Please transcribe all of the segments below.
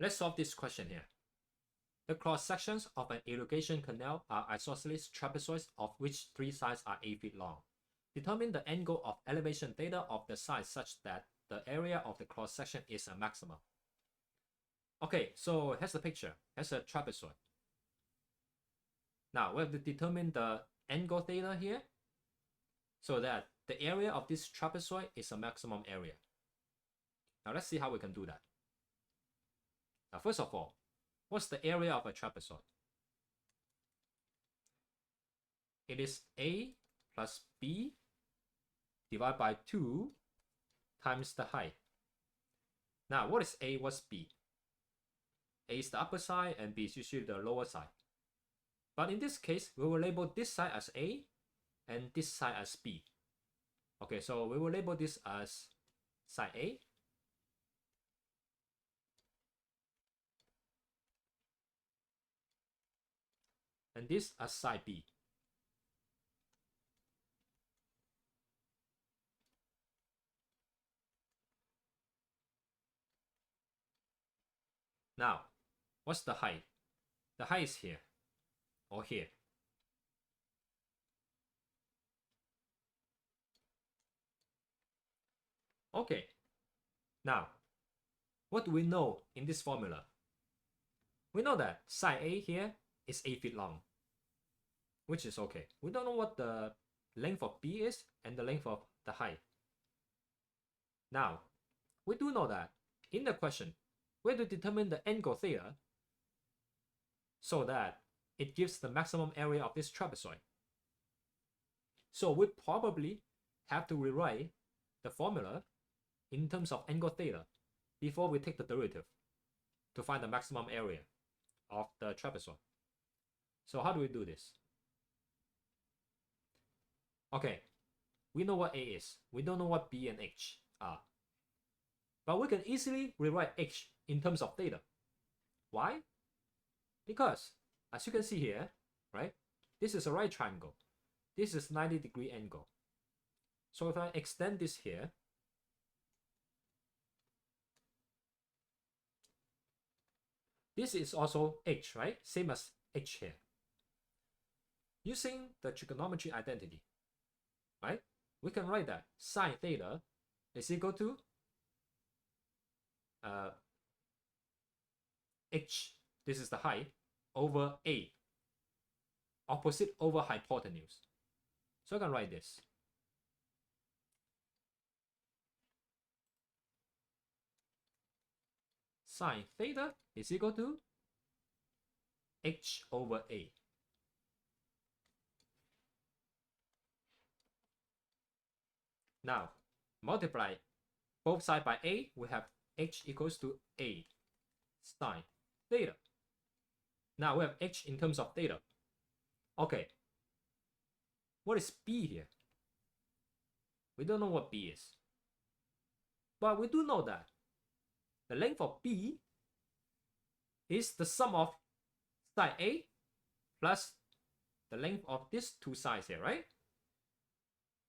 Let's solve this question here. The cross sections of an irrigation canal are isosceles trapezoids of which three sides are 8 feet long. Determine the angle of elevation theta of the sides such that the area of the cross section is a maximum. Okay, so here's the picture. Here's a trapezoid. Now we have to determine the angle theta here so that the area of this trapezoid is a maximum area. Now let's see how we can do that. Now first of all, what's the area of a trapezoid? It is A plus B divided by 2 times the height. Now what is A, what's B? A is the upper side and B is usually the lower side. But in this case, we will label this side as A and this side as B. Okay, so we will label this as side A. And this as side B. Now, what's the height? The height is here or here. Okay, now, what do we know in this formula? We know that side A here is 8 feet long, which is okay. We don't know what the length of B is and the length of the height. Now, we do know that in the question, we have to determine the angle theta so that it gives the maximum area of this trapezoid. So we probably have to rewrite the formula in terms of angle theta before we take the derivative to find the maximum area of the trapezoid. So how do we do this? Okay, we know what A is. We don't know what B and H are. But we can easily rewrite H in terms of theta. Why? Because, as you can see here, right, this is a right triangle. This is 90-degree angle. So if I extend this here, this is also H, right? Same as H here. Using the trigonometry identity, right, we can write that sine theta is equal to H, this is the height, over A, opposite over hypotenuse. So I can write this. Sine theta is equal to H over A. Now, multiply both sides by A, we have H equals to A sine theta. Now we have H in terms of theta. Okay, what is B here? We don't know what B is. But we do know that the length of B is the sum of side A plus the length of these two sides here, right?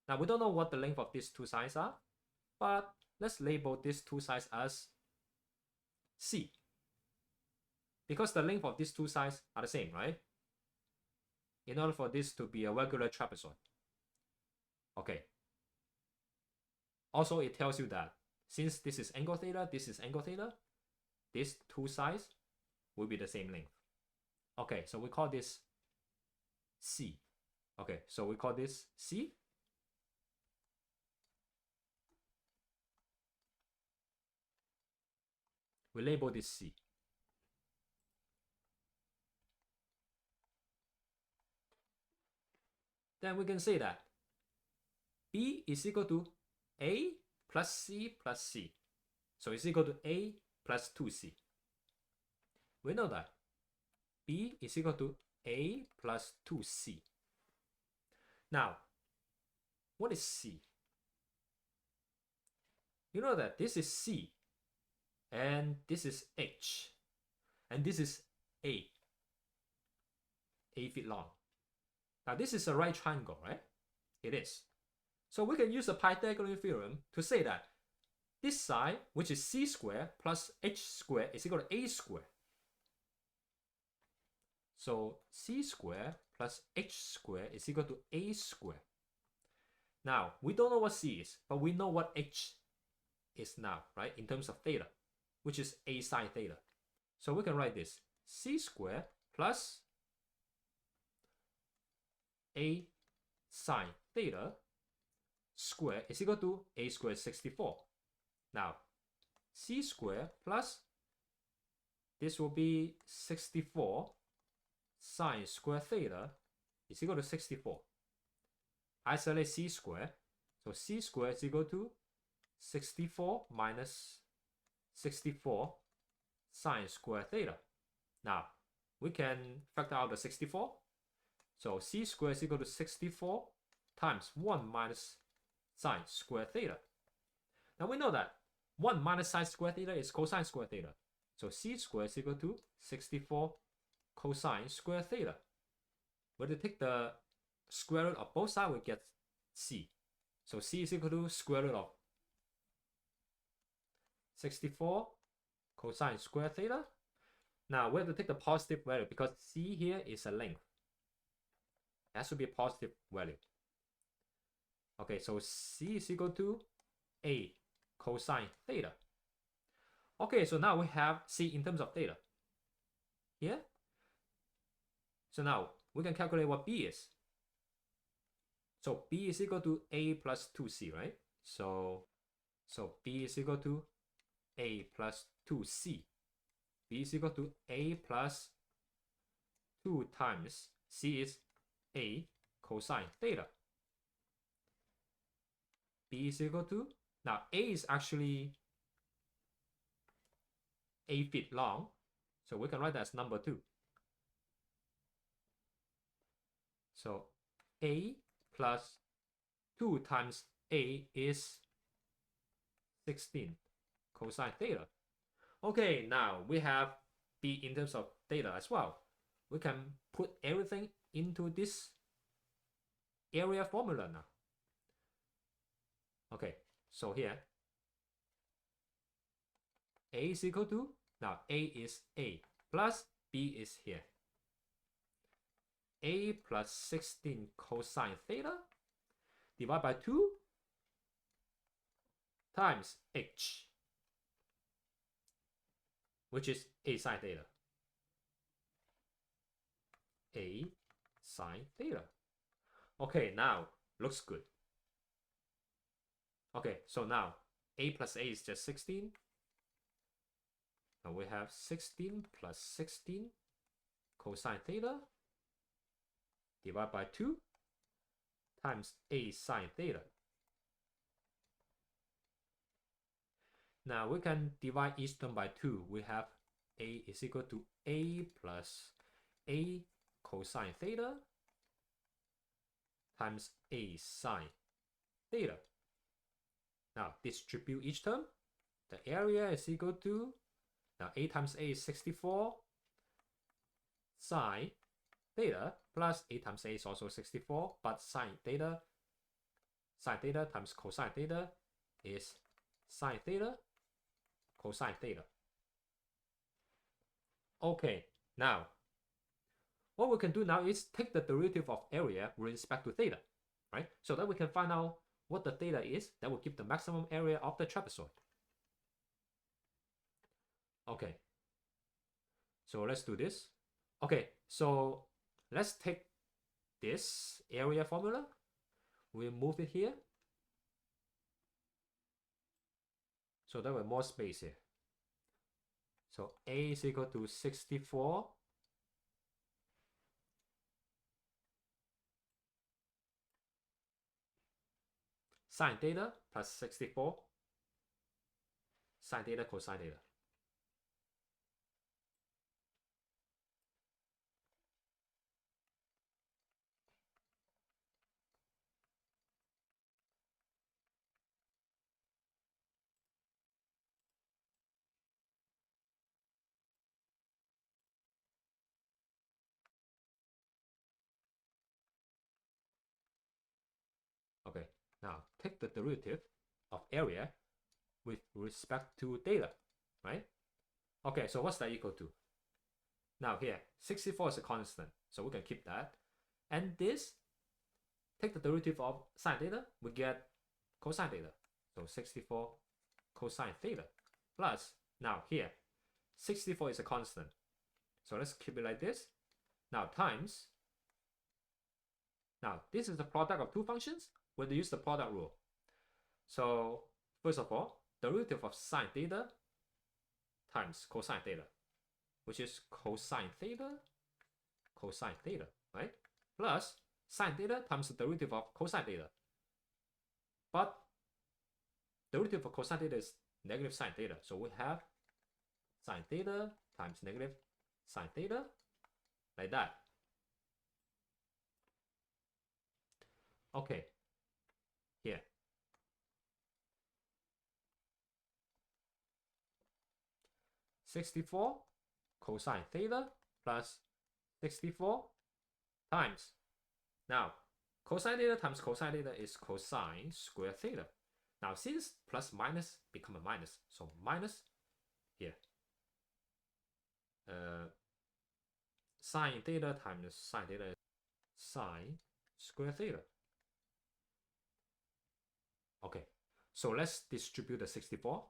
Now we don't know what the length of these two sides are, but let's label these two sides as C. Because the length of these two sides are the same, right? In order for this to be a regular trapezoid. Okay. Also, it tells you that since this is angle theta, this is angle theta, these two sides will be the same length. Okay, so we call this C. Okay, so we call this C. We label this C. Then we can say that B is equal to A plus C plus C. So it's equal to A plus 2C. We know that B is equal to A plus 2C. Now, what is C? You know that this is C, and this is H, and this is A. 8 feet long. Now this is a right triangle, right? It is. So we can use the Pythagorean theorem to say that this side, which is c squared plus h squared, is equal to a squared. So c squared plus h squared is equal to a squared. Now, we don't know what c is, but we know what h is now, right? In terms of theta, which is a sine theta. So we can write this c squared plus a sine theta squared is equal to a squared 64. Now, c squared plus this will be 64 sine square theta is equal to 64. Isolate c squared. So c squared is equal to 64 minus 64 sine square theta. Now, we can factor out the 64. So c squared is equal to 64 times 1 minus sine square theta. Now we know that 1 minus sine square theta is cosine square theta. So c squared is equal to 64 cosine square theta. When we take the square root of both sides, we get c. So c is equal to square root of 64 cosine square theta. Now we have to take the positive value because c here is a length. It has to be a positive value. Okay, so c is equal to a cosine theta. Okay, so now we have c in terms of theta here. So now we can calculate what b is. So b is equal to a plus 2c, right? So b is equal to a plus 2c. b is equal to a plus 2 times c is a cosine theta. b is equal to, now a is actually 8 feet long, so we can write that as number 2. So a plus 2 times a is 16 cosine theta. Okay, now we have b in terms of theta as well. We can put everything into this area formula now. Okay, so here a is equal to, now a is a plus b is here. A plus 16 cosine theta divided by 2 times h, which is a sine theta. A sine theta. Okay, now looks good. Okay, so now a plus a is just 16. Now we have 16 plus 16 cosine theta divided by 2 times a sine theta. Now we can divide each term by 2. We have a is equal to a plus a cosine theta times a sine theta. Now distribute each term. The area is equal to, now a times a is 64 sine theta plus a times a is also 64, but sine theta times cosine theta is sine theta cosine theta. Okay, now what we can do now is take the derivative of area with respect to theta, right? So that we can find out what the theta is that will give the maximum area of the trapezoid. Okay, so let's do this. Okay, so let's take this area formula. We'll move it here so that we have more space here. So a is equal to 64 sine theta plus 64 sine theta cosine theta. Okay, now take the derivative of area with respect to theta, right? Okay, so what's that equal to? Now here, 64 is a constant, so we can keep that. And this, take the derivative of sine theta, we get cosine theta. So 64 cosine theta plus, now here, 64 is a constant. So let's keep it like this. Now times, now this is the product of two functions. We'll use the product rule. So first of all, derivative of sine theta times cosine theta, which is cosine theta, right? Plus sine theta times the derivative of cosine theta. But derivative of cosine theta is negative sine theta. So we have sine theta times negative sine theta, like that. Okay, here. (64) cosine theta plus 64 times. Now, cosine theta times cosine theta is cosine square theta. Now, since plus minus become a minus, so minus here. Sine theta times sine theta is sine square theta. Okay, so let's distribute the 64.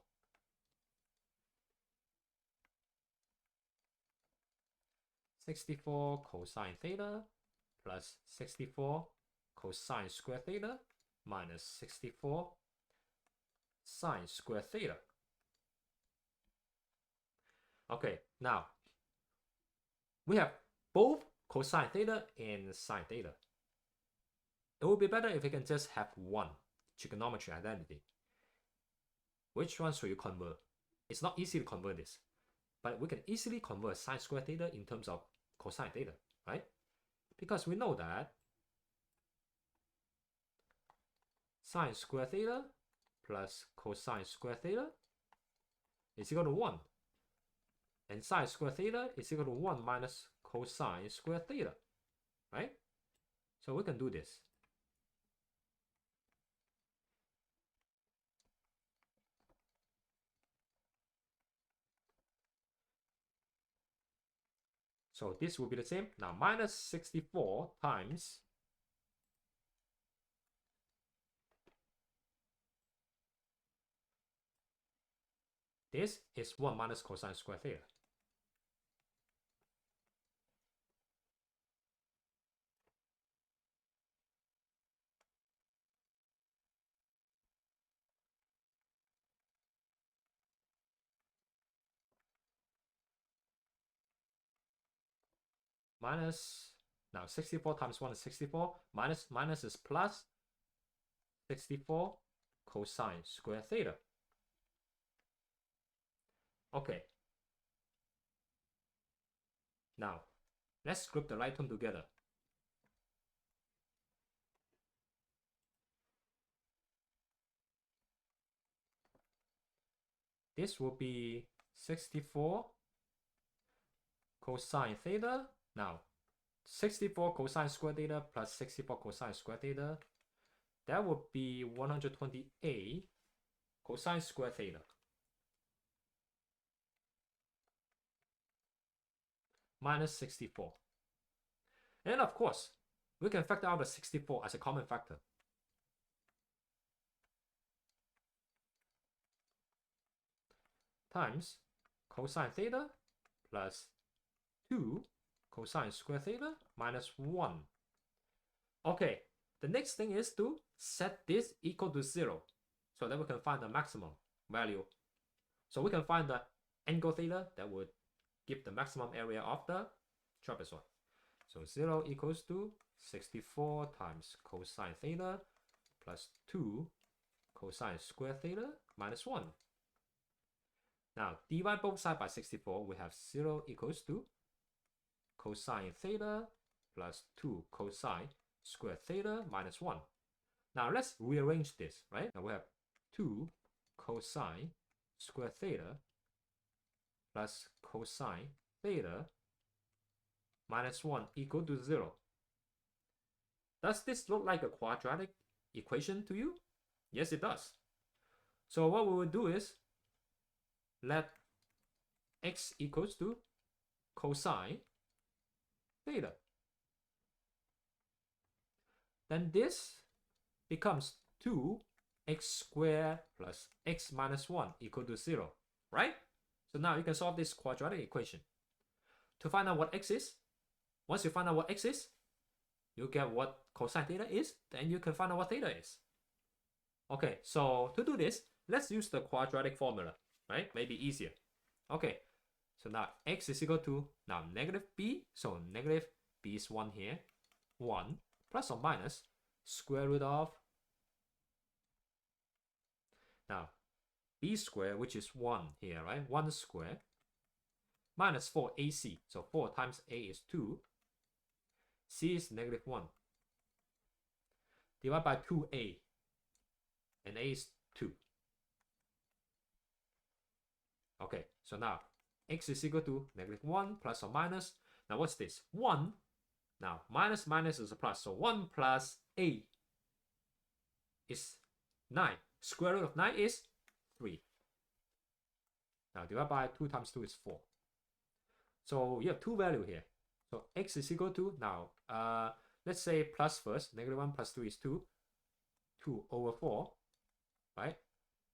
(64) cosine theta plus 64 cosine square theta minus 64 sine square theta. Okay, now we have both cosine theta and sine theta. It would be better if we can just have one trigonometry identity. Which one should you convert? It's not easy to convert this, but we can easily convert sine square theta in terms of cosine theta, right? Because we know that sine square theta plus cosine square theta is equal to 1. And sine square theta is equal to 1 minus cosine square theta, right? So we can do this. So this will be the same. Now minus 64 times this is 1 minus cosine square theta. Minus, now 64 times 1 is 64. Minus is plus 64 cosine square theta. Okay. Now, let's group the right term together. This will be 64 cosine theta. Now, 64 cosine square theta plus 64 cosine square theta, that would be 128 cosine square theta. Minus 64. And of course, we can factor out the 64 as a common factor. Times cosine theta plus 2 cosine square theta minus 1. Okay, the next thing is to set this equal to 0 so that we can find the maximum value. So we can find the angle theta that would give the maximum area of the trapezoid. So 0 equals to 64 times cosine theta plus 2 cosine square theta minus 1. Now, divide both sides by 64, we have 0 equals to cosine theta plus 2 cosine square theta minus 1. Now, let's rearrange this, right? Now, we have 2 cosine square theta plus cosine theta minus 1 equal to 0. Does this look like a quadratic equation to you? Yes, it does. So what we will do is let x equals to cosine theta. Then this becomes 2x squared plus x minus 1 equal to 0, right? So now you can solve this quadratic equation. To find out what x is, once you find out what x is, you get what cosine theta is, then you can find out what theta is. Okay, so to do this, let's use the quadratic formula, right? Maybe easier. Okay, so now x is equal to, now negative b, so negative b is 1 here, 1 plus or minus square root of, now b squared, which is 1 here, right? 1 squared minus 4ac, so 4 times a is 2, c is negative 1, divided by 2a, and a is 2. Okay, so now x is equal to negative 1 plus or minus. Now what's this? 1. Now minus minus is a plus, so 1 plus a is 9. Square root of 9 is 3. Now divide by 2 times 2 is 4. So you have two values here. So x is equal to, now let's say plus first, negative 1 plus 3 is 2. 2 over 4, right?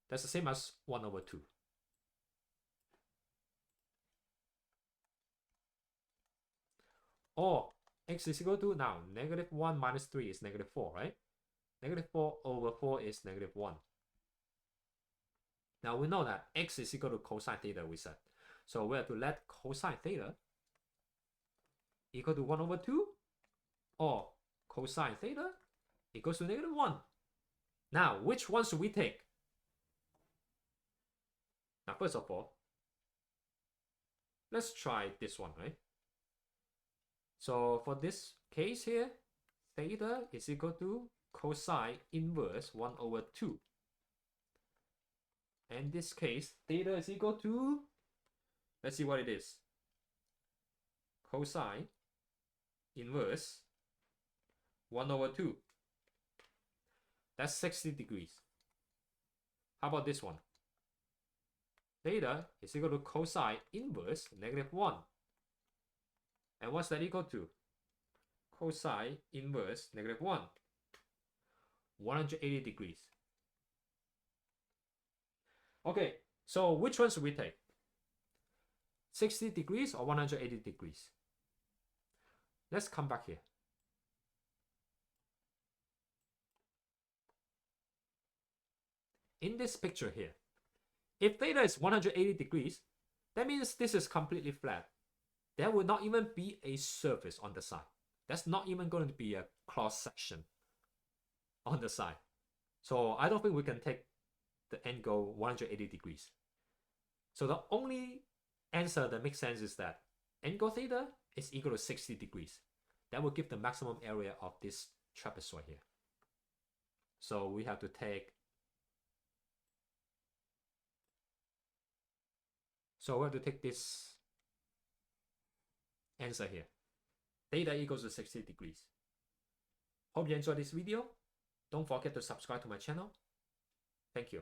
That's the same as 1 over 2. Or x is equal to, now negative 1 minus 3 is negative 4, right? Negative 4 over 4 is negative 1. Now we know that x is equal to cosine theta, we said. So we have to let cosine theta equal to 1 over 2, or cosine theta equals to negative 1. Now, which one should we take? Now, first of all, let's try this one, right? So for this case here, theta is equal to cosine inverse 1 over 2. And this case, theta is equal to, let's see what it is. Cosine inverse 1 over 2. That's 60 degrees. How about this one? Theta is equal to cosine inverse negative 1. And what's that equal to? Cosine inverse negative 1. 180 degrees. Okay, so which one should we take? 60 degrees or 180 degrees? Let's come back here. In this picture here, if theta is 180 degrees, that means this is completely flat. There will not even be a surface on the side. That's not even going to be a cross section on the side. So I don't think we can take the angle 180 degrees. So the only answer that makes sense is that angle theta is equal to 60 degrees. That will give the maximum area of this trapezoid here. So we have to take, this answer here. Theta equals to 60 degrees. Hope you enjoyed this video. Don't forget to subscribe to my channel. Thank you.